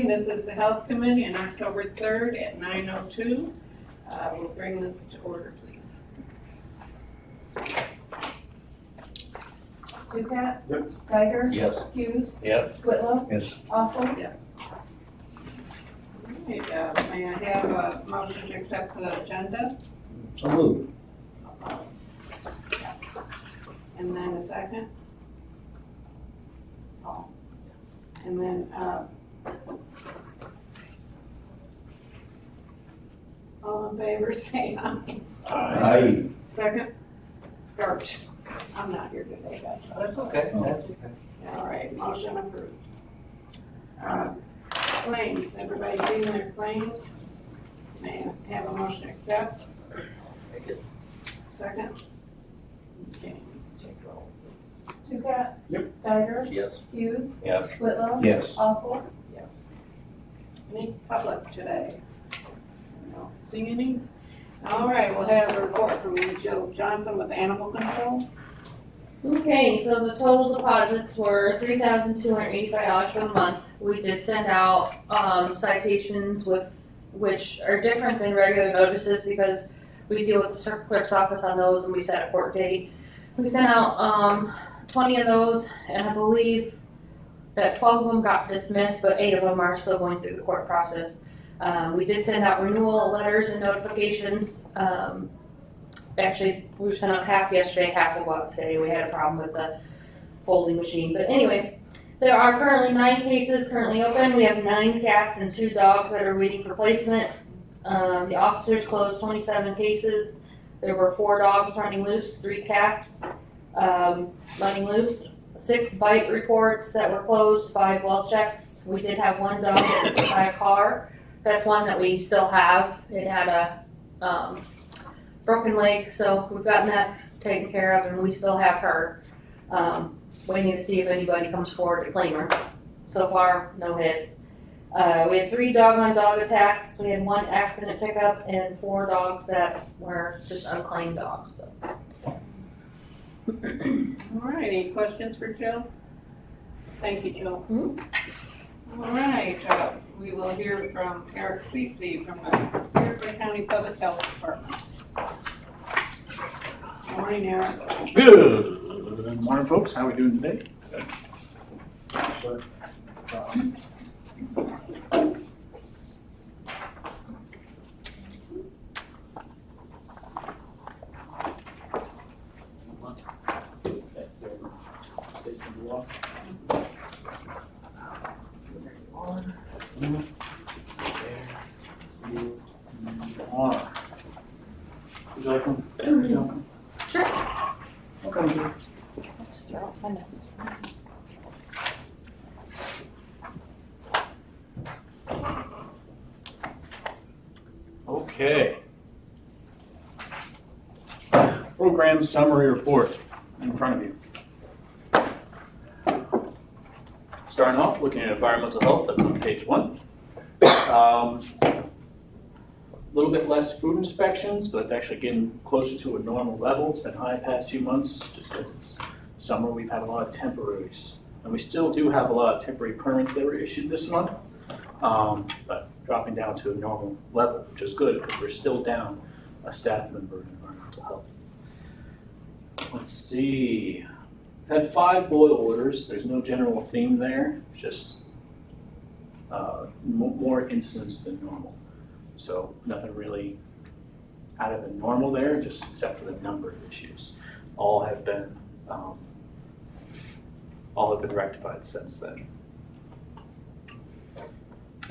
morning. This is the Health Committee on October 3rd at 9:02. We'll bring this to order, please. Ducat? Yep. Geiger? Yes. Hughes? Yep. Whitlow? Yes. Awful? Yes. All right, may I have a motion to accept the agenda? So moved. And then a second? Oh. And then, all in favor, say aye. Aye. Second? Or, I'm not here today, guys. That's okay. That's okay. All right, motion approved. Claims, everybody seen their claims? May I have a motion to accept? Second? Okay, take roll. Ducat? Yep. Geiger? Yes. Hughes? Yes. Whitlow? Yes. Awful? Yes. Any public today? No. See any? All right, we'll have a report from Jill Johnson with Animal Control. Okay, so the total deposits were $3,285 for the month. We did send out citations which are different than regular notices because we deal with the circuit clerk's office on those and we set a court date. We sent out 20 of those, and I believe that 12 of them got dismissed, but 8 of them are still going through the court process. We did send out renewal letters and notifications. Actually, we sent out half yesterday, half will go out today. We had a problem with the folding machine. But anyways, there are currently 9 cases currently open. We have 9 cats and 2 dogs that are waiting for placement. The officers closed 27 cases. There were 4 dogs running loose, 3 cats running loose, 6 bite reports that were closed, 5 well checks. We did have 1 dog that was hit by a car. That's one that we still have. It had a broken leg, so we've gotten that taken care of, and we still have her. Waiting to see if anybody comes forward to claim her. So far, no hits. We had 3 dog-on-dog attacks. We had 1 accident pickup and 4 dogs that were just unclaimed dogs. So. All right, any questions for Jill? Thank you, Jill. Mm-hmm. All right, we will hear from Eric Cece from the Fairfield County Public Health Department. Morning, Eric. Good morning, folks. How are we doing today? Good. Would you like one? Sure. Okay. Just throw out my notes. Okay. Program summary report in front of you. Starting off, looking at environmental health, that's on page 1. A little bit less food inspections, but it's actually getting closer to a normal level. It's been high the past few months, just because it's summer. We've had a lot of temporaries, and we still do have a lot of temporary permits that were issued this month, but dropping down to a normal level, which is good because we're still down a staff member in environmental health. Let's see. We've had 5 boil orders. There's no general theme there, just more incidents than normal. So nothing really out of the normal there, just except for the number of issues. All have been rectified since then.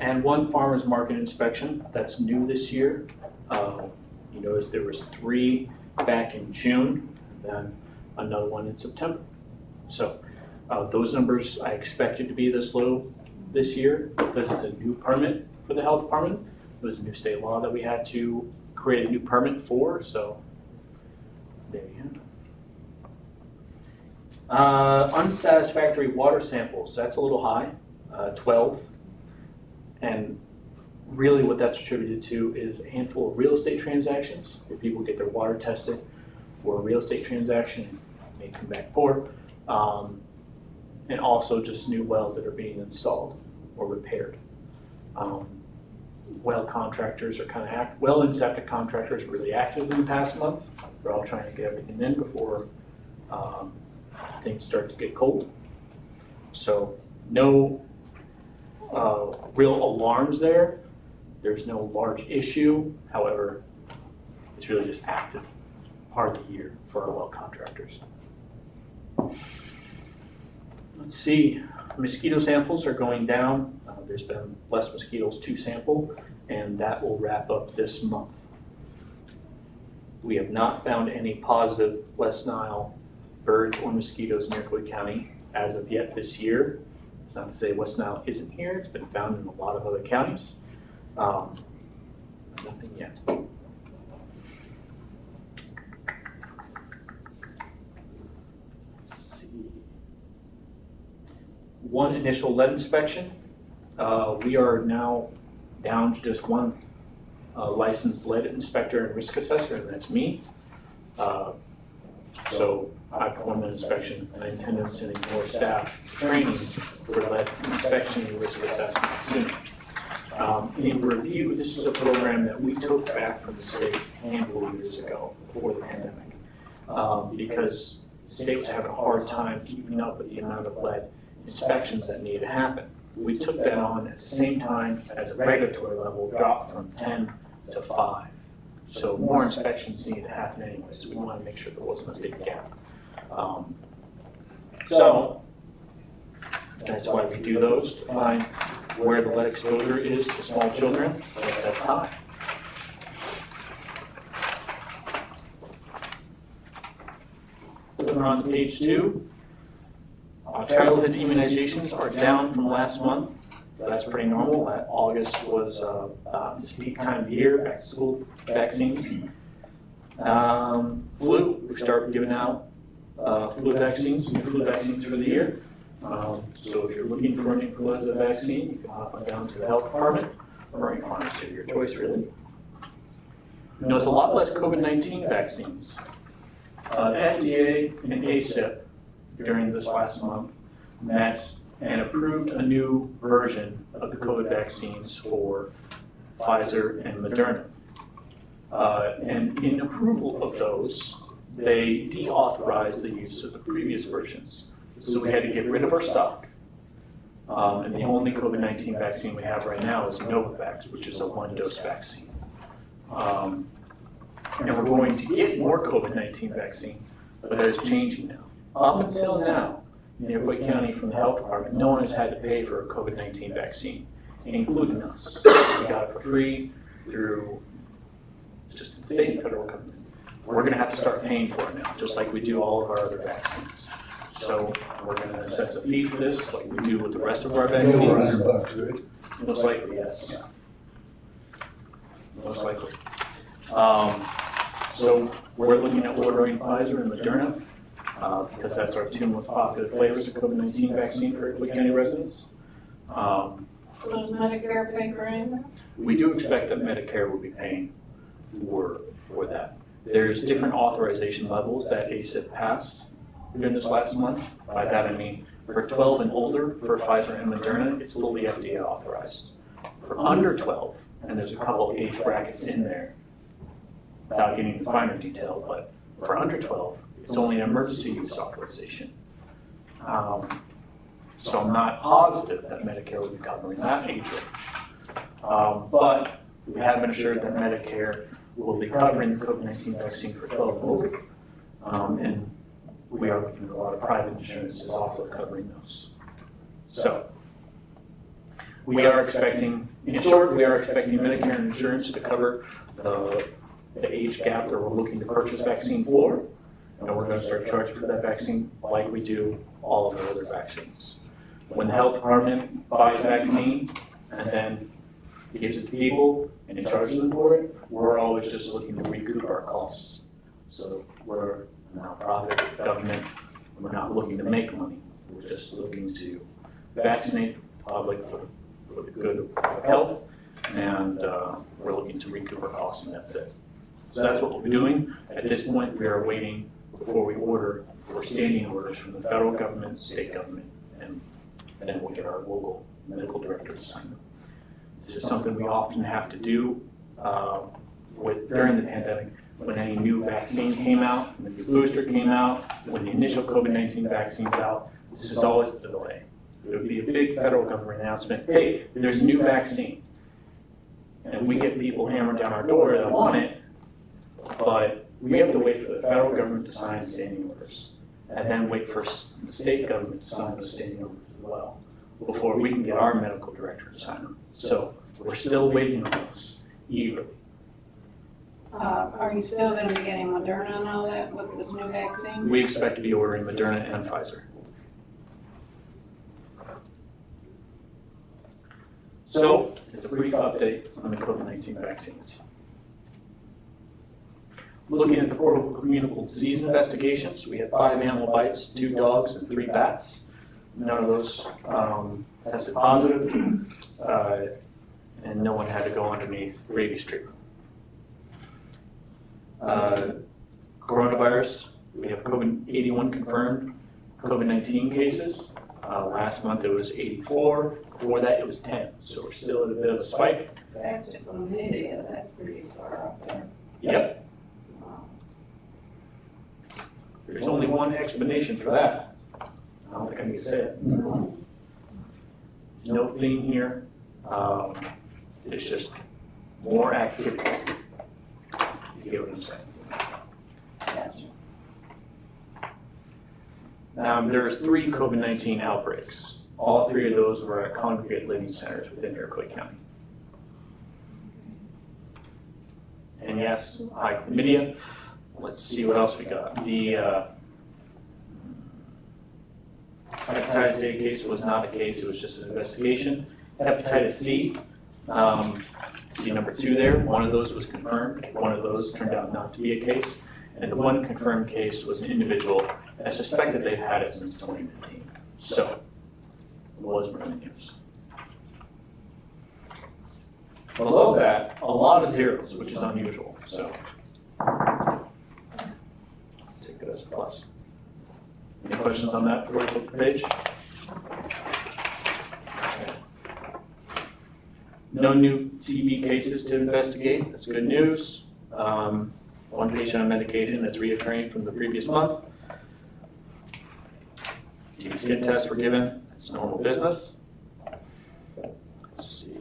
And 1 farmer's market inspection that's new this year. You notice there was 3 back in June, and then another one in September. So those numbers I expected to be this low this year because it's a new permit for the health department. It was a new state law that we had to create a new permit for, so there you go. Unsatisfactory water samples, that's a little high, 12. And really what that's attributed to is a handful of real estate transactions where people get their water tested for a real estate transaction and may come back poor. And also just new wells that are being installed or repaired. Well contractors are kind of well and septic contractors really active in the past month. They're all trying to get everything in before things start to get cold. So no real alarms there. There's no large issue. However, it's really just active part of the year for our well contractors. Let's see, mosquito samples are going down. There's been less mosquitoes to sample, and that will wrap up this month. We have not found any positive West Nile birds or mosquitoes in Iroquois County as of yet this year. It's not to say West Nile isn't here. It's been found in a lot of other counties. Nothing yet. Let's see. One initial lead inspection. We are now down to just one licensed lead inspector and risk assessor, and that's me. So I performed an inspection, and I intend on sending more staff training for lead inspection and risk assessment soon. In review, this is a program that we took back from the state a handful of years ago, before the pandemic, because the state was having a hard time keeping up with the amount of lead inspections that needed to happen. We took that on at the same time as a regulatory level dropped from 10 to 5. So more inspections needed to happen anyways. We wanted to make sure there wasn't a big gap. So that's why we do those, to find where the lead exposure is to small children, that's high. Moving on to page 2. Childhood immunizations are down from last month. That's pretty normal. August was this peak time of year, back to school vaccines. Flu, we started giving out flu vaccines, new flu vaccines for the year. So if you're looking for an influenza vaccine, you can hop on down to the health department or any pharmacy of your choice, really. Notice a lot less COVID-19 vaccines. The FDA and ACIP during this last month met and approved a new version of the COVID vaccines for Pfizer and Moderna. And in approval of those, they deauthorized the use of the previous versions. So we had to get rid of our stock. And the only COVID-19 vaccine we have right now is Novavax, which is a one-dose vaccine. And we're going to get more COVID-19 vaccine, but that is changing now. Up until now, in Iroquois County from the health department, no one has had to pay for a COVID-19 vaccine, including us. We got it for free through just the state and federal government. We're going to have to start paying for it now, just like we do all of our other vaccines. So we're going to assess a fee for this, like we do with the rest of our vaccines. $100, right? Most likely, yes. Most likely. So we're looking at ordering Pfizer and Moderna because that's our two most popular flavors of COVID-19 vaccine for Iroquois County residents. Does Medicare pay for any of that? We do expect that Medicare will be paying for that. There's different authorization levels that ACIP passed during this last month. By that I mean for 12 and older, for Pfizer and Moderna, it's fully FDA authorized. For under 12, and there's a couple of age brackets in there, without getting into finer detail, but for under 12, it's only an emergency use authorization. So I'm not positive that Medicare will be covering that age range. But we have been assured that Medicare will be covering the COVID-19 vaccine for 12 and older. And we are looking at a lot of private insurances also covering those. So we are expecting, in short, we are expecting Medicare and insurance to cover the age gap that we're looking to purchase vaccine for. And we're going to start charging for that vaccine like we do all of the other vaccines. When the health department buys vaccine and then gives it to people and it charges them for it, we're always just looking to recoup our costs. So we're a nonprofit government. We're not looking to make money. We're just looking to vaccinate the public for the good of public health, and we're looking to recoup our costs, and that's it. So that's what we'll be doing. At this point, we are waiting before we order for standing orders from the federal government, state government, and then we'll get our local medical director to sign them. This is something we often have to do during the pandemic. When any new vaccine came out, when the new booster came out, when the initial COVID-19 vaccine's out, this is always the delay. There would be a big federal government announcement, hey, there's a new vaccine. And we get people hammering down our door that want it, but we have to wait for the federal government to sign standing orders, and then wait for the state government to sign those standing orders as well, before we can get our medical director to sign them. So we're still waiting on those eagerly. Are you still gonna be getting Moderna and all that with this new vaccine? We expect to be ordering Moderna and Pfizer. So, it's a brief update on the COVID-19 vaccines. Looking at the portable communicable disease investigations, we had 5 animal bites, 2 dogs, and 3 bats. None of those tested positive, and no one had to go underneath rabies treatment. Coronavirus, we have COVID-81 confirmed COVID-19 cases. Last month it was 84, before that it was 10, so we're still at a bit of a spike. That's just an idiot, that's pretty far up there. Yep. There's only one explanation for that. I don't think I need to say it. There's no theme here. It's just more activity. You get what I'm saying? Gotcha. There's 3 COVID-19 outbreaks. All 3 of those were at congregate living centers within Iroquois County. And yes, high chlamydia. Let's see what else we got. The hepatitis A case was not a case, it was just an investigation. Hepatitis C, see number 2 there, one of those was confirmed, one of those turned out not to be a case, and the one confirmed case was an individual, and I suspected they've had it since 2019. So, it was running news. Below that, a lot of zeros, which is unusual, so take it as a plus. Any questions on that before we flip the page? No new TB cases to investigate, that's good news. One patient on medication that's reoccurring from the previous month. TB skin tests were given, it's normal business. Let's see.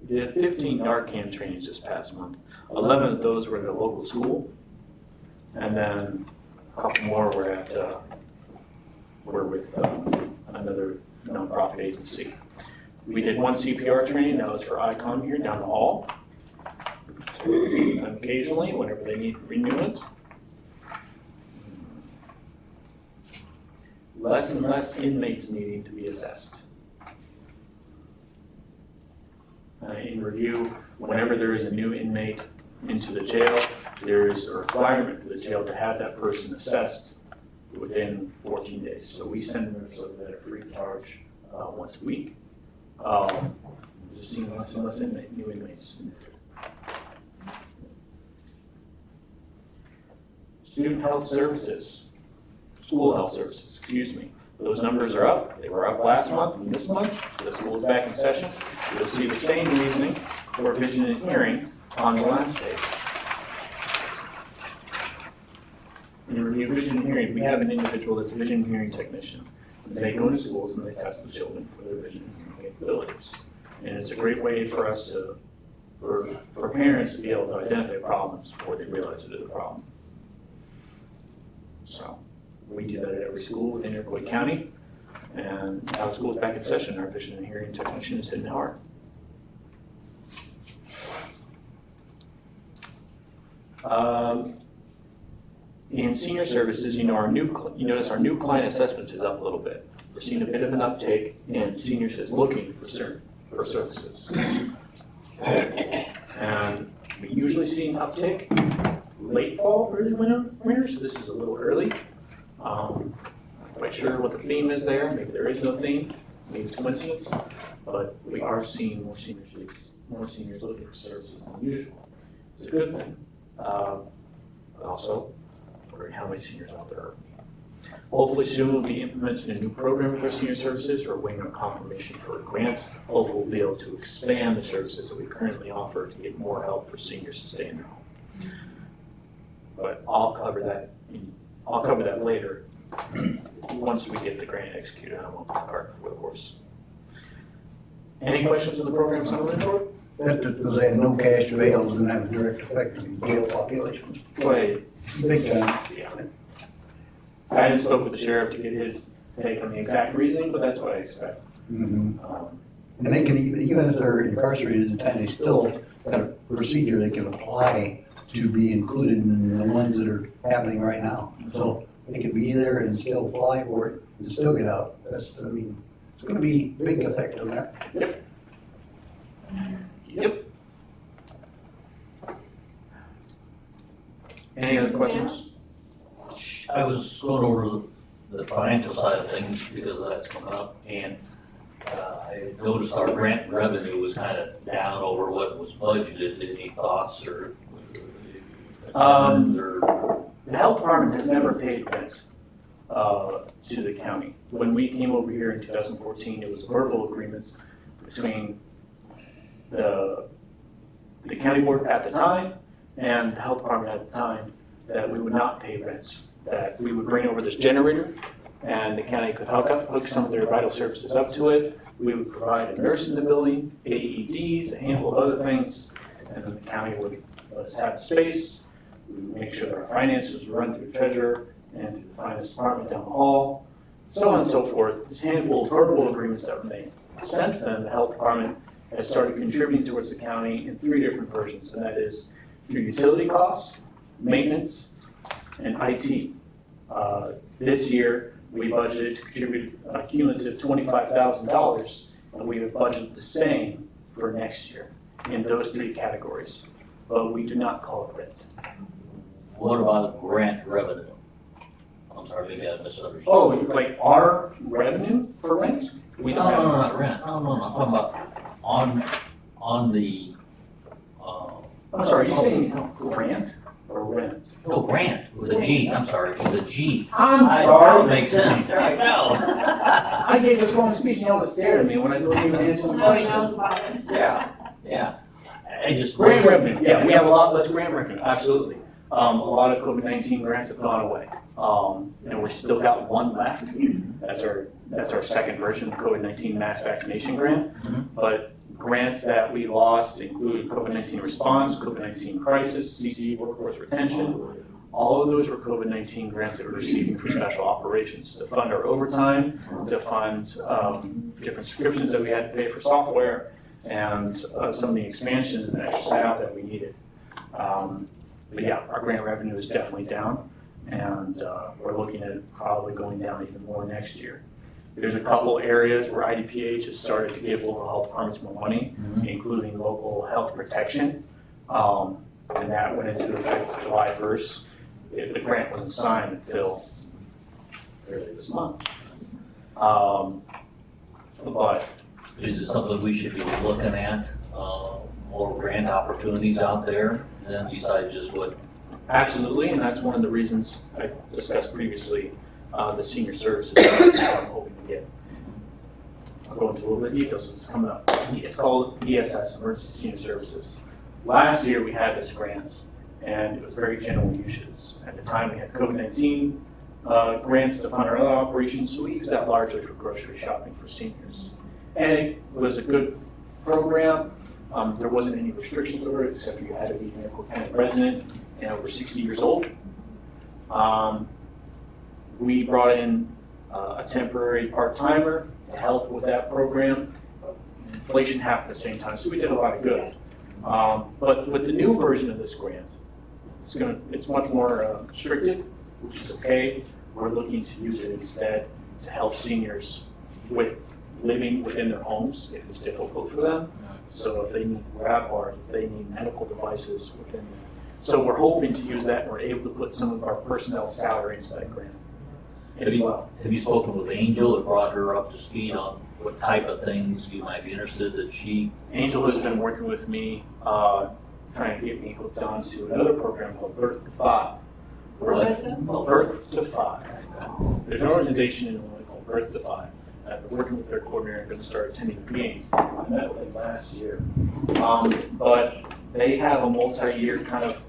We did 15 Narcan trainings this past month. 11 of those were at a local school, and then a couple more were with another nonprofit agency. We did 1 CPR training, that was for ICOM here down the hall. Occasionally, whenever they need renewal. Less and less inmates needing to be assessed. In review, whenever there is a new inmate into the jail, there is a requirement for the jail to have that person assessed within 14 days. So we send them so that are free of charge once a week. We're just seeing less and less new inmates. Student health services, school health services, excuse me. Those numbers are up. They were up last month and this month. The school is back in session. You'll see the same reasoning for vision and hearing on the last page. In review vision and hearing, we have an individual that's a vision and hearing technician. They go into schools and they test the children for their vision and hearing capabilities. And it's a great way for us to, for parents to be able to identify problems before they realize it is a problem. So we do that at every school within Iroquois County. And now the school is back in session, our vision and hearing technician is hitting hard. In senior services, you notice our new client assessments is up a little bit. We're seeing a bit of an uptake in seniors that's looking for services. And we usually see an uptick late fall, early winter, so this is a little early. Not quite sure what the theme is there. Maybe there is no theme. Maybe it's coincidence. But we are seeing more seniors looking for services than usual. It's a good thing. But also, wondering how many seniors out there are. Hopefully soon we'll be implementing a new program with our senior services. We're waiting on confirmation for a grant. Hopefully we'll be able to expand the services that we currently offer to get more help for seniors to stay in their home. But I'll cover that later once we get the grant executed. I won't cart before the horse. Any questions on the program summary report? That, because they have no cash bail, is gonna have a direct effect on the jail population. Wait, Big time. yeah. I haven't spoken with the sheriff to get his take on the exact reasoning, but that's what I expect. And they can even if they're incarcerated at the time, they still got a procedure they can apply to be included in the ones that are happening right now. So they can be there and still apply for it and still get out. That's, I mean, it's gonna be big effect on that. Yep. Any other questions? I was going over the financial side of things because that's coming up, and I noticed our grant revenue was kind of down over what was budgeted. Any thoughts or concerns or? The health department has never paid rent to the county. When we came over here in 2014, it was verbal agreements between the county board at the time and the health department at the time that we would not pay rent, that we would bring over this generator and the county could hook some of their vital services up to it. We would provide a nurse in the building, AEDs, a handful of other things, and then the county would let us have the space. We would make sure that our finances were run through the treasurer and through the finance department down the hall, so on and so forth. There's a handful of verbal agreements that were made. Since then, the health department has started contributing towards the county in 3 different versions, and that is through utility costs, maintenance, and IT. This year, we budgeted to contribute a cumulative $25,000, and we have budgeted the same for next year in those 3 categories, but we do not call it rent. What about grant revenue? I'm sorry, maybe I misunderstood. Oh, like our revenue for rent? We No, don't have. not rent. No, I'm talking about on the. I'm sorry, are you saying grant or rent? No, grant with a G. I'm sorry, with a G. I'm That makes sense. There I go. I gave this long speech and y'all just stared at me when I didn't even answer the Now he question. knows about it. Yeah. I just. Grant revenue, yeah, we have a lot less grant revenue, absolutely. A lot of COVID-19 grants have gone away. And we still got one left. That's our second version of COVID-19 mass vaccination grant. But grants that we lost include COVID-19 response, COVID-19 crisis, CG workforce retention. All of those were COVID-19 grants that we're receiving for special operations to fund our overtime, to fund different subscriptions that we had to pay for software, and some of the expansion and extra staff that we needed. But yeah, our grant revenue is definitely down, and we're looking at it probably going down even more next year. There's a couple areas where IDPH has started to give local health departments more money, including local health protection, and that went into effect July 1st. If the grant wasn't signed until early this month. But Is it something we should be looking at, more grant opportunities out there than besides just what? absolutely, and that's one of the reasons I discussed previously, the senior services that I'm hoping to get. I'll go into a little bit of detail since it's coming up. It's called ESS, Emergency Senior Services. Last year we had this grant, and it was very general usage. At the time we had COVID-19 grants to fund our other operations, so we used that largely for grocery shopping for seniors. And it was a good program. There wasn't any restrictions over it, except you had to be an Airport County resident and over 60 years old. We brought in a temporary part-timer to help with that program. Inflation happened at the same time, so we did a lot of good. But with the new version of this grant, it's much more restricted, which is okay. We're looking to use it instead to help seniors with living within their homes if it's difficult for them. So if they need grab bars, if they need medical devices within them. So we're hoping to use that, and we're able to put some of our personnel salary into that grant as well. Have you spoken with Angel or brought her up to speed on what type of things you might be interested that she? Angel has been working with me, trying to get me hooked on to another program called Birth to 5. What is it? Birth to 5. There's an organization in Illinois called Birth Defy. I've been working with their coordinator, I'm gonna start attending the meetings. I met with them last year. But they have a multi-year kind of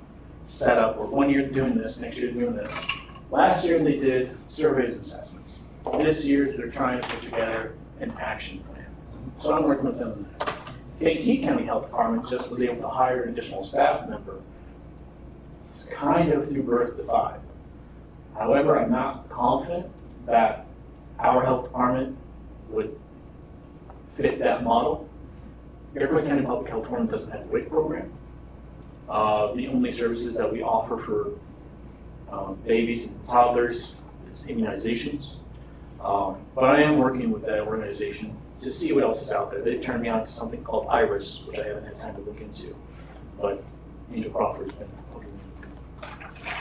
setup, where 1 year doing this, next year doing this. Last year they did surveys and assessments. This year they're trying to put together an action plan. So I'm working with them on that. Kankakee County Health Department just was able to hire an additional staff member, kind of through Birth Defy. However, I'm not confident that our health department would fit that model. Iroquois County Public Health Department doesn't have a WIC program. The only services that we offer for babies and toddlers is immunizations. But I am working with that organization to see what else is out there. They turned me on to something called IRIS, which I haven't had time to look into. But Angel Crawford's been looking into.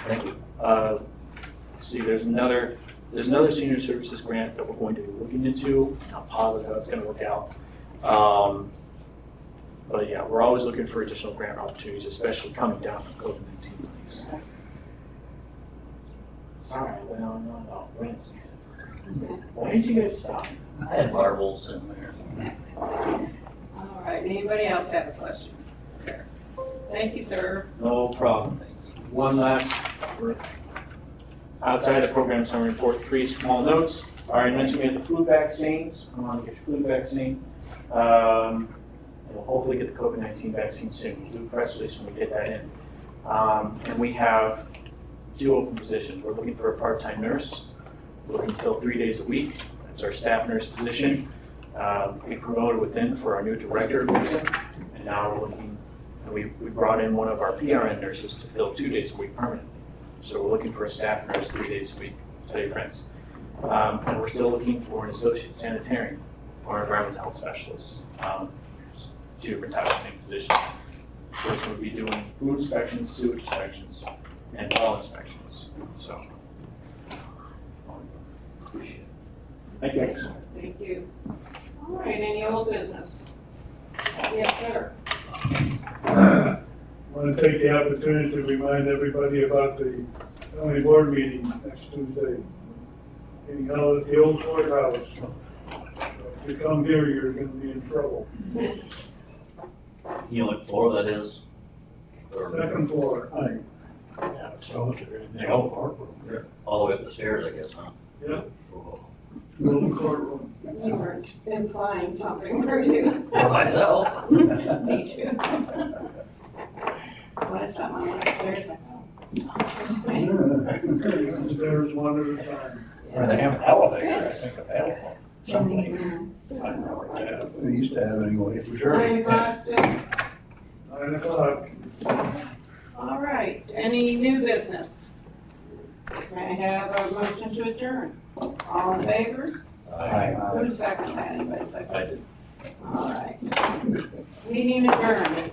Thank you. Let's see, there's another senior services grant that we're going to be looking into. I'm not positive how it's going to work out. But yeah, we're always looking for additional grant opportunities, especially coming down from COVID-19 things. Sorry, I went on and on about grants. Why did you guys stop? I had marbles in there. All right, anybody else have a question? Thank you, sir. No problem. One last, outside the program summary report, 3 small notes. I already mentioned we had the flu vaccine, so come on, get your flu vaccine. And we'll hopefully get the COVID-19 vaccine soon. We'll do a press release when we get that in. And we have 2 open positions. We're looking for a part-time nurse. We're looking to fill 3 days a week. That's our staff nurse position. We promoted within for our new director of nursing. And now we're looking, and we brought in one of our PRN nurses to fill 2 days a week permanently. So we're looking for a staff nurse 3 days a week. Tell your friends. And we're still looking for an associate sanitarian or environmental health specialist. 2 different types of same positions. First we'll be doing food inspections, sewage inspections, and well inspections. So, appreciate it. Thank you. Thank you. All right, any old business? Yes, sir. I want to take the opportunity to remind everybody about the county board meeting next Tuesday. Being held at the old courthouse. If you come here, you're going to be in trouble. You know what floor that is? Second floor. Yeah, so the old courtroom. All the way up the stairs, I guess, huh? Yeah. Oh. Little courtroom. You were implying something, were you? For myself. Me too. What is that, my upstairs? Stairs one at a time. Or they have an elevator, I think, available. Something. They used to have it anyway, for sure. 9 o'clock still? 9 o'clock. All right, any new business? May I have a motion to adjourn? All in favor? Aye. Who seconded that? Anybody second? I did. All right. Meeting adjourned.